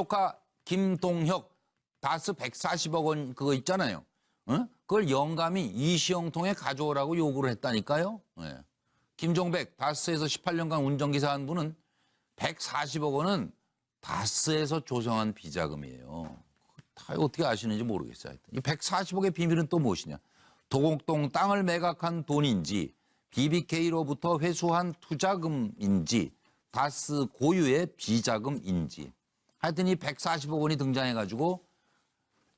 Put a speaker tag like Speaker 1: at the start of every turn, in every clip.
Speaker 1: 조카 김동혁 다스 140억 원 그거 있잖아요. 어? 그걸 영감이 이시영 통해 가져오라고 요구를 했다니까요. 네. 김종백 다스에서 18년간 운전기사 한 분은 140억 원은 다스에서 조성한 비자금이에요. 다 어떻게 아시는지 모르겠어요. 이 140억의 비밀은 또 무엇이냐. 도곡동 땅을 매각한 돈인지 BBK로부터 회수한 투자금인지 다스 고유의 비자금인지 하여튼 이 140억 원이 등장해가지고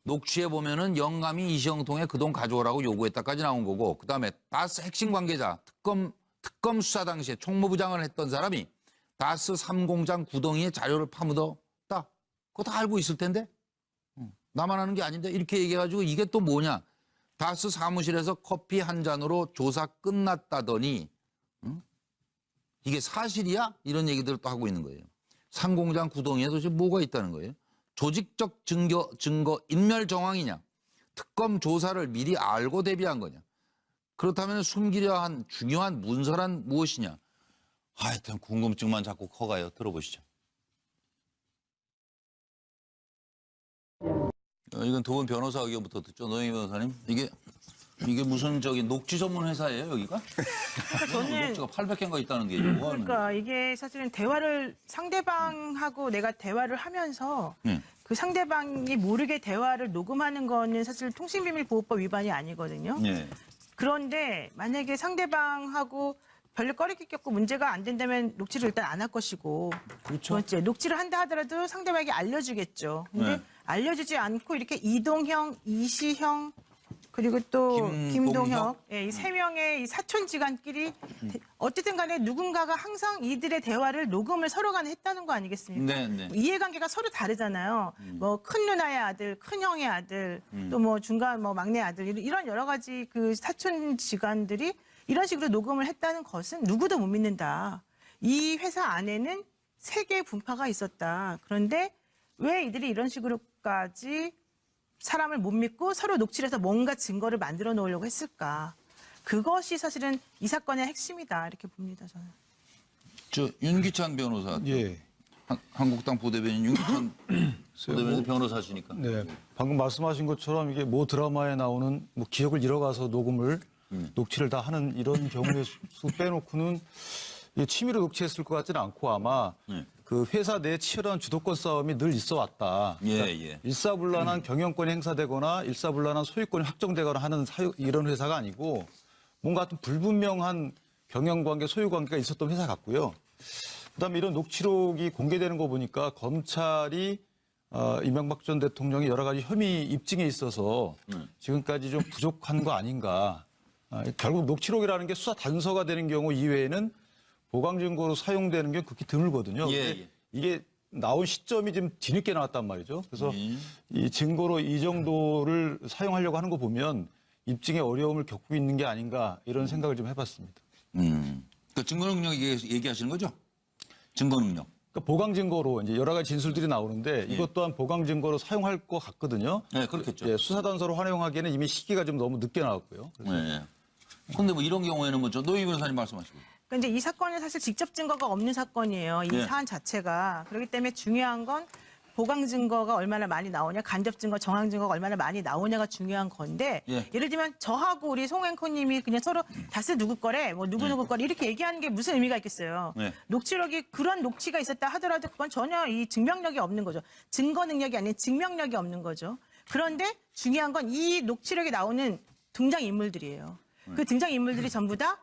Speaker 1: 녹취에 보면은 영감이 이시영 통해 그 돈 가져오라고 요구했다까지 나온 거고 그다음에 다스 핵심 관계자 특검 수사 당시에 총무부장을 했던 사람이 다스 3공장 구덩이에 자료를 파묻었다. 그거 다 알고 있을 텐데 나만 하는 게 아닌데 이렇게 얘기해가지고 이게 또 뭐냐. 다스 사무실에서 커피 한 잔으로 조사 끝났다더니 이게 사실이야? 이런 얘기들을 또 하고 있는 거예요. 상공장 구덩이에 도대체 뭐가 있다는 거예요? 조직적 증거 인멸 정황이냐? 특검 조사를 미리 알고 대비한 거냐? 그렇다면 숨기려 한 중요한 문서란 무엇이냐? 하여튼 궁금증만 자꾸 커가요. 들어보시죠. 이건 두 분 변호사 의견부터 듣죠. 노영희 변호사님. 이게 무슨 녹취 전문 회사예요, 여기가? 저는 녹취가 800개가 있다는 게 뭐 하는
Speaker 2: 그러니까 이게 사실은 대화를 상대방하고 내가 대화를 하면서 그 상대방이 모르게 대화를 녹음하는 거는 사실 통신비밀보호법 위반이 아니거든요.
Speaker 1: 네.
Speaker 2: 그런데 만약에 상대방하고 별로 꺼리기 꼈고 문제가 안 된다면 녹취를 일단 안 할 것이고
Speaker 1: 그렇죠.
Speaker 2: 두 번째 녹취를 한다 하더라도 상대방에게 알려주겠죠. 근데
Speaker 1: 네.
Speaker 2: 알려주지 않고 이렇게 이동형, 이시형 그리고 또 김동혁 이 세 명의 이 사촌지간끼리 어쨌든 간에 누군가가 항상 이들의 대화를 녹음을 서로 간에 했다는 거 아니겠습니까?
Speaker 1: 네, 네.
Speaker 2: 이해관계가 서로 다르잖아요. 뭐 큰 누나의 아들, 큰 형의 아들, 또 뭐 중간 뭐 막내 아들 이런 여러 가지 그 사촌지간들이 이런 식으로 녹음을 했다는 것은 누구도 못 믿는다. 이 회사 안에는 세 개의 분파가 있었다. 그런데 왜 이들이 이런 식으로까지 사람을 못 믿고 서로 녹취를 해서 뭔가 증거를 만들어 놓으려고 했을까. 그것이 사실은 이 사건의 핵심이다. 이렇게 봅니다, 저는.
Speaker 1: 저 윤기찬 변호사.
Speaker 3: 예.
Speaker 1: 한국당 부대변인 윤기찬 부대변인 변호사시니까.
Speaker 3: 네. 방금 말씀하신 것처럼 이게 모 드라마에 나오는 뭐 기억을 잃어가서 녹음을 녹취를 다 하는 이런 경우의 수 빼놓고는 취미로 녹취했을 것 같지는 않고 아마 그 회사 내 치열한 주도권 싸움이 늘 있어 왔다. 그러니까 일사불란한 경영권이 행사되거나 일사불란한 소유권이 확정되거나 하는 이런 회사가 아니고 뭔가 좀 불분명한 경영관계, 소유관계가 있었던 회사 같고요. 그다음에 이런 녹취록이 공개되는 거 보니까 검찰이 이명박 전 대통령이 여러 가지 혐의 입증에 있어서 지금까지 좀 부족한 거 아닌가. 결국 녹취록이라는 게 수사 단서가 되는 경우 이외에는 보강 증거로 사용되는 게 극히 드물거든요. 이게 나온 시점이 좀 뒤늦게 나왔단 말이죠. 그래서 이 증거로 이 정도를 사용하려고 하는 거 보면 입증에 어려움을 겪고 있는 게 아닌가 이런 생각을 좀 해봤습니다.
Speaker 1: 그 증거 능력 얘기하시는 거죠? 증거 능력.
Speaker 3: 그러니까 보강 증거로 이제 여러 가지 진술들이 나오는데 이것 또한 보강 증거로 사용할 것 같거든요.
Speaker 1: 네, 그렇겠죠.
Speaker 3: 예, 수사 단서로 활용하기에는 이미 시기가 좀 너무 늦게 나왔고요.
Speaker 1: 네. 근데 뭐 이런 경우에는 뭐죠? 노희 변호사님 말씀하시고.
Speaker 2: 그러니까 이제 이 사건은 사실 직접 증거가 없는 사건이에요. 이 사안 자체가. 그렇기 때문에 중요한 건 보강 증거가 얼마나 많이 나오냐, 간접 증거, 정황 증거가 얼마나 많이 나오냐가 중요한 건데 예를 들면 저하고 우리 송 앵커님이 그냥 서로 다스 누구 거래, 뭐 누구 거래 이렇게 얘기하는 게 무슨 의미가 있겠어요. 녹취록이 그런 녹취가 있었다 하더라도 그건 전혀 이 증명력이 없는 거죠. 증거 능력이 아닌 증명력이 없는 거죠. 그런데 중요한 건 이 녹취록에 나오는 등장인물들이에요. 그 등장인물들이 전부 다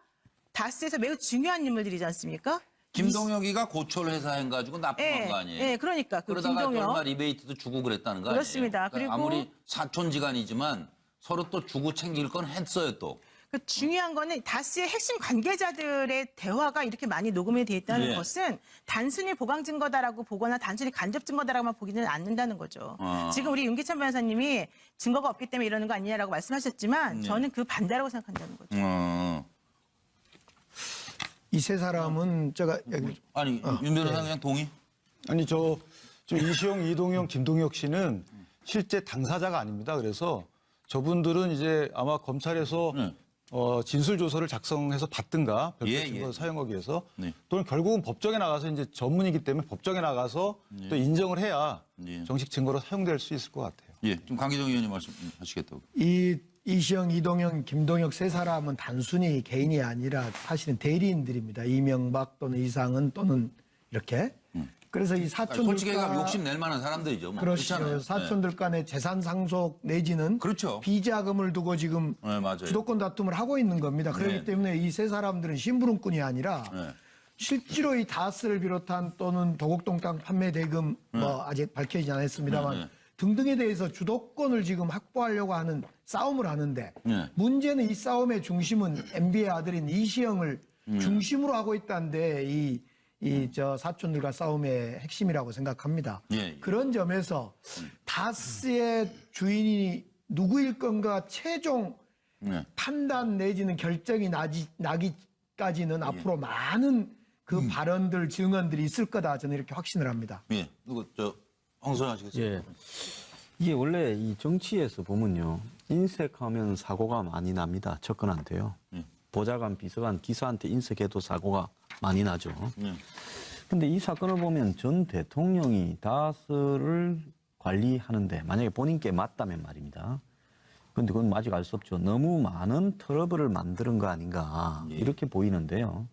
Speaker 2: 다스에서 매우 중요한 인물들이지 않습니까?
Speaker 1: 김동혁이가 고철 회사 해가지고 납품한 거 아니에요?
Speaker 2: 네, 그러니까 그
Speaker 1: 그러다가
Speaker 2: 김동혁
Speaker 1: 얼마 리베이트도 주고 그랬다는 거
Speaker 2: 그렇습니다.
Speaker 1: 아니에요? 그러니까
Speaker 2: 그리고
Speaker 1: 아무리 사촌지간이지만 서로 또 주고 챙길 건 했어요 또.
Speaker 2: 그 중요한 거는 다스의 핵심 관계자들의 대화가 이렇게 많이 녹음이 돼 있다는 것은 단순히 보강 증거다라고 보거나 단순히 간접 증거다라고만 보기는 않는다는 거죠. 지금 우리 윤기찬 변호사님이 증거가 없기 때문에 이러는 거 아니냐라고 말씀하셨지만 저는 그 반대라고 생각한다는 거죠.
Speaker 4: 이 세 사람은 제가
Speaker 1: 아니 윤 변호사 그냥 동의?
Speaker 3: 아니 저 이시영, 이동영, 김동혁 씨는 실제 당사자가 아닙니다. 그래서 저분들은 이제 아마 검찰에서 진술 조서를 작성해서 받든가 별도
Speaker 1: 예,
Speaker 3: 증거
Speaker 1: 예.
Speaker 3: 사용하기 위해서
Speaker 1: 네.
Speaker 3: 또는 결국은 법정에 나가서 이제 전문이기 때문에 법정에 나가서 또 인정을 해야
Speaker 1: 예.
Speaker 3: 정식 증거로 사용될 수 있을 것 같아요.
Speaker 1: 예, 지금 강기정 의원님 말씀하시겠다고.
Speaker 4: 이 이시영, 이동영, 김동혁 세 사람은 단순히 개인이 아니라 사실은 대리인들입니다. 이명박 또는 이상은 또는 이렇게. 그래서 이 사촌들
Speaker 1: 솔직히 얘기하면 욕심 낼 만한 사람들이죠. 뭐.
Speaker 4: 그렇죠.
Speaker 1: 그렇잖아요.
Speaker 4: 사촌들 간의 재산 상속 내지는
Speaker 1: 그렇죠.
Speaker 4: 비자금을 두고 지금
Speaker 1: 네, 맞아요.
Speaker 4: 주도권 다툼을 하고 있는 겁니다. 그렇기
Speaker 1: 네.
Speaker 4: 때문에 이 세 사람들은 심부름꾼이 아니라
Speaker 1: 네.
Speaker 4: 실제로 이 다스를 비롯한 또는 도곡동 땅 판매 대금 뭐 아직 밝혀지지 않았습니다만
Speaker 1: 네.
Speaker 4: 등등에 대해서 주도권을 지금 확보하려고 하는 싸움을 하는데
Speaker 1: 네.
Speaker 4: 문제는 이 싸움의 중심은 MB의 아들인 이시영을 중심으로 하고 있다는데 이 저 사촌들과 싸움의 핵심이라고 생각합니다.
Speaker 1: 예, 예.
Speaker 4: 그런 점에서 다스의 주인이 누구일 건가 최종
Speaker 1: 네.
Speaker 4: 판단 내지는 결정이 나기까지는 앞으로 많은 그 발언들, 증언들이 있을 거다 저는 이렇게 확신을 합니다.
Speaker 1: 예, 황선 하시겠어요?
Speaker 5: 예. 이게 원래 이 정치에서 보면요. 인색하면 사고가 많이 납니다. 접근한테요. 보좌관, 비서관, 기사한테 인색해도 사고가 많이 나죠. 근데 이 사건을 보면 전 대통령이 다스를 관리하는데 만약에 본인께 맞다면 말입니다. 근데 그건 아직 알 수 없죠. 너무 많은 트러블을 만드는 거 아닌가 이렇게 보이는데요.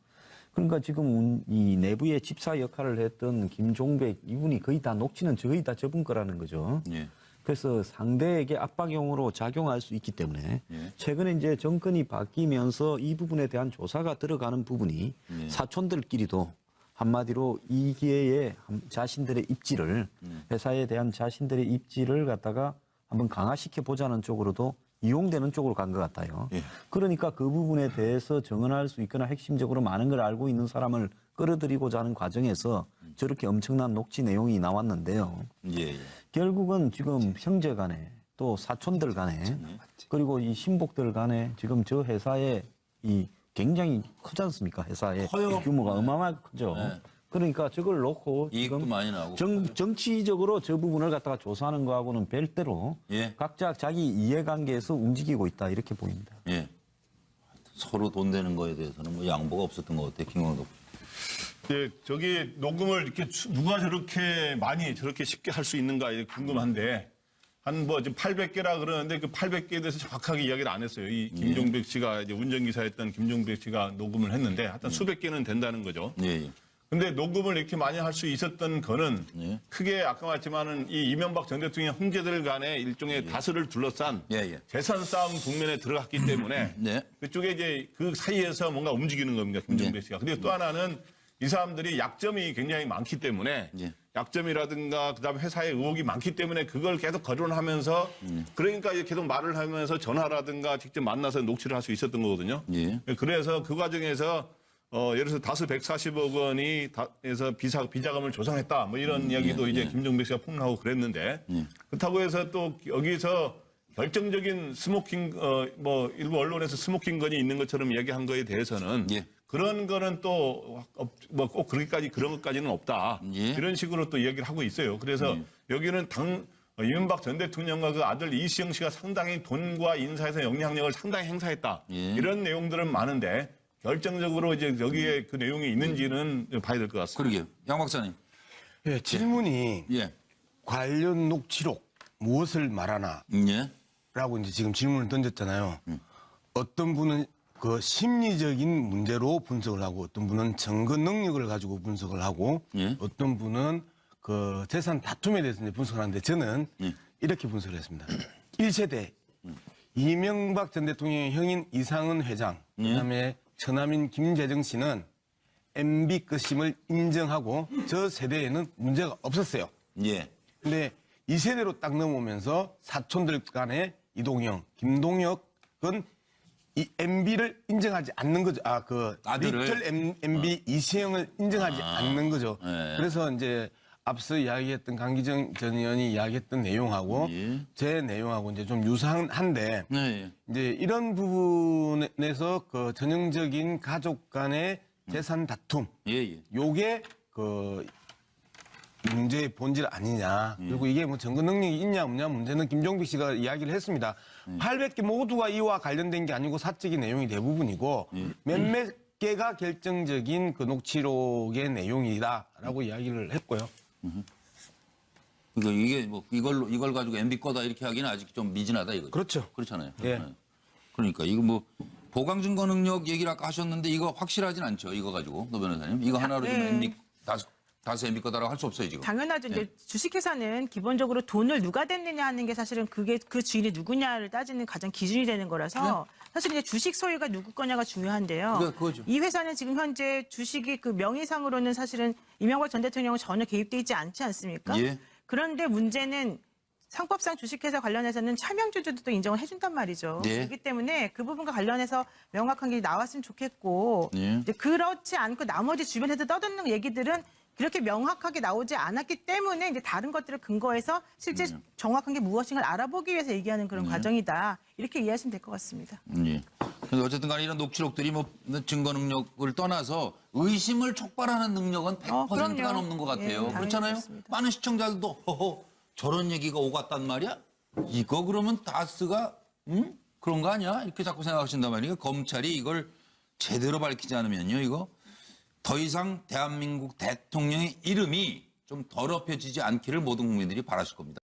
Speaker 5: 그러니까 지금 이 내부의 집사 역할을 했던 김종백 이분이 거의 다 녹취는 거의 다 저분 거라는 거죠.
Speaker 1: 예.
Speaker 5: 그래서 상대에게 압박용으로 작용할 수 있기 때문에
Speaker 1: 예.
Speaker 5: 최근에 이제 정권이 바뀌면서 이 부분에 대한 조사가 들어가는 부분이 사촌들끼리도 한마디로 이 기회에 자신들의 입지를 회사에 대한 자신들의 입지를 갖다가 한번 강화시켜 보자는 쪽으로도 이용되는 쪽으로 간 것 같아요.
Speaker 1: 예.
Speaker 5: 그러니까 그 부분에 대해서 정언할 수 있거나 핵심적으로 많은 걸 알고 있는 사람을 끌어들이고자 하는 과정에서 저렇게 엄청난 녹취 내용이 나왔는데요.
Speaker 1: 예, 예.
Speaker 5: 결국은 지금 형제 간에 또 사촌들 간에 그리고 이 신복들 간에 지금 저 회사에 이 굉장히 크지 않습니까? 회사의
Speaker 1: 커요.
Speaker 5: 규모가 어마어마하게 크죠. 그러니까 저걸 놓고
Speaker 1: 이익도
Speaker 5: 지금
Speaker 1: 많이 나고.
Speaker 5: 정치적으로 저 부분을 갖다가 조사하는 거하고는 별대로
Speaker 1: 예.
Speaker 5: 각자 자기 이해관계에서 움직이고 있다 이렇게 보입니다.
Speaker 1: 예. 서로 돈 되는 거에 대해서는 뭐 양보가 없었던 것 같아요. 김광덕.
Speaker 6: 예, 저기 녹음을 이렇게 누가 저렇게 많이 저렇게 쉽게 할 수 있는가 이게 궁금한데 한 뭐 지금 800개라 그러는데 그 800개에 대해서 정확하게 이야기를 안 했어요. 이 김종백 씨가 이제 운전기사였던 김종백 씨가 녹음을 했는데 하여튼 수백 개는 된다는 거죠.
Speaker 1: 예, 예.
Speaker 6: 근데 녹음을 이렇게 많이 할 수 있었던 거는
Speaker 1: 예.
Speaker 6: 크게 아까 말했지만은 이 이명박 전 대통령 형제들 간의 일종의 다스를 둘러싼
Speaker 1: 예, 예.
Speaker 6: 재산 싸움 국면에 들어갔기 때문에
Speaker 1: 네.
Speaker 6: 그쪽에 이제 그 사이에서 뭔가 움직이는 겁니다. 김종백 씨가. 그리고 또 하나는 이 사람들이 약점이 굉장히 많기 때문에
Speaker 1: 예.
Speaker 6: 약점이라든가 그다음에 회사에 의혹이 많기 때문에 그걸 계속 거론하면서 그러니까 이제 계속 말을 하면서 전화라든가 직접 만나서 녹취를 할 수 있었던 거거든요.
Speaker 1: 예.
Speaker 6: 그래서 그 과정에서 예를 들어서 다스 140억 원이 에서 비자금을 조성했다. 뭐 이런 이야기도 이제 김종백 씨가 폭로하고 그랬는데 그렇다고 해서 또 여기서 결정적인 스모킹 뭐 일부 언론에서 스모킹 건이 있는 것처럼 이야기한 거에 대해서는
Speaker 1: 예.
Speaker 6: 그런 거는 또 뭐 꼭 그렇게까지 그런 것까지는 없다.
Speaker 1: 예.
Speaker 6: 이런 식으로 또 이야기를 하고 있어요. 그래서 여기는 이명박 전 대통령과 그 아들 이시영 씨가 상당히 돈과 인사에서 영향력을 상당히 행사했다.
Speaker 1: 예.
Speaker 6: 이런 내용들은 많은데 결정적으로 이제 여기에 그 내용이 있는지는 봐야 될 것 같습니다.
Speaker 1: 그러게요. 양 박사님.
Speaker 7: 예, 질문이
Speaker 1: 예.
Speaker 7: 관련 녹취록 무엇을 말하나
Speaker 1: 예.
Speaker 7: 라고 이제 지금 질문을 던졌잖아요. 어떤 분은 그 심리적인 문제로 분석을 하고 어떤 분은 증거 능력을 가지고 분석을 하고
Speaker 1: 예.
Speaker 7: 어떤 분은 그 재산 다툼에 대해서 이제 분석을 하는데 저는 이렇게 분석을 했습니다. 1세대 이명박 전 대통령의 형인 이상은 회장 그다음에 처남인 김재정 씨는 MB 끝임을 인정하고 저 세대에는 문제가 없었어요.
Speaker 1: 예.
Speaker 7: 근데 이 세대로 딱 넘어오면서 사촌들 간에 이동영, 김동혁은 이 MB를 인정하지 않는 거죠.
Speaker 1: 아들을?
Speaker 7: 리틀 MB 이시영을 인정하지 않는 거죠.
Speaker 1: 네.
Speaker 7: 그래서 이제 앞서 이야기했던 강기정 전 의원이 이야기했던 내용하고
Speaker 1: 예.
Speaker 7: 제 내용하고 이제 좀 유사한데
Speaker 1: 네.
Speaker 7: 이제 이런 부분에서 그 전형적인 가족 간의 재산 다툼
Speaker 1: 예, 예.
Speaker 7: 요게 그 문제의 본질 아니냐. 그리고 이게 뭐 증거 능력이 있냐 없냐 문제는 김종บิ๊ 씨가 이야기를 했습니다. 800개 모두가 이와 관련된 게 아니고 사적인 내용이 대부분이고 몇몇 개가 결정적인 그 녹취록의 내용이다라고 이야기를 했고요.
Speaker 1: 그러니까 이게 뭐 이걸 가지고 MB 거다 이렇게 하기는 아직 좀 미진하다 이거죠.
Speaker 7: 그렇죠.
Speaker 1: 그렇잖아요.
Speaker 7: 예.
Speaker 1: 네. 그러니까 이거 뭐 보강 증거 능력 얘기를 아까 하셨는데 이거 확실하진 않죠. 이거 가지고 노 변호사님. 이거 하나로 좀
Speaker 2: 네.
Speaker 1: MB 다수 MB 거다라고 할 수 없어요 지금.
Speaker 2: 당연하죠.
Speaker 1: 예.
Speaker 2: 이제 주식회사는 기본적으로 돈을 누가 댔느냐 하는 게 사실은 그게 그 주인이 누구냐를 따지는 가장 기준이 되는 거라서 사실 이제 주식 소유가 누구 거냐가 중요한데요.
Speaker 1: 그거죠.
Speaker 2: 이 회사는 지금 현재 주식이 그 명의상으로는 사실은 이명박 전 대통령은 전혀 개입돼 있지 않지 않습니까?
Speaker 1: 예.
Speaker 2: 그런데 문제는 상법상 주식회사 관련해서는 차명주주도 인정을 해준단 말이죠.
Speaker 1: 네.
Speaker 2: 그렇기 때문에 그 부분과 관련해서 명확한 게 나왔으면 좋겠고
Speaker 1: 예.
Speaker 2: 이제 그렇지 않고 나머지 주변에서 떠드는 얘기들은 그렇게 명확하게 나오지 않았기 때문에 이제 다른 것들을 근거해서 실제 정확한 게 무엇인가를 알아보기 위해서 얘기하는 그런 과정이다. 이렇게 이해하시면 될 것 같습니다.
Speaker 1: 예. 근데 어쨌든 간에 이런 녹취록들이 뭐 증거 능력을 떠나서 의심을 촉발하는 능력은 100%가
Speaker 2: 그럼요.
Speaker 1: 넘는 것 같아요.
Speaker 2: 예, 당연히
Speaker 1: 그렇잖아요.
Speaker 2: 그렇습니다.
Speaker 1: 많은 시청자들도 허허 저런 얘기가 오갔단 말이야? 이거 그러면 다스가 그런 거 아니야? 이렇게 자꾸 생각하신단 말이에요. 검찰이 이걸 제대로 밝히지 않으면요. 이거 더 이상 대한민국 대통령의 이름이 좀 더럽혀지지 않기를 모든 국민들이 바라실 겁니다.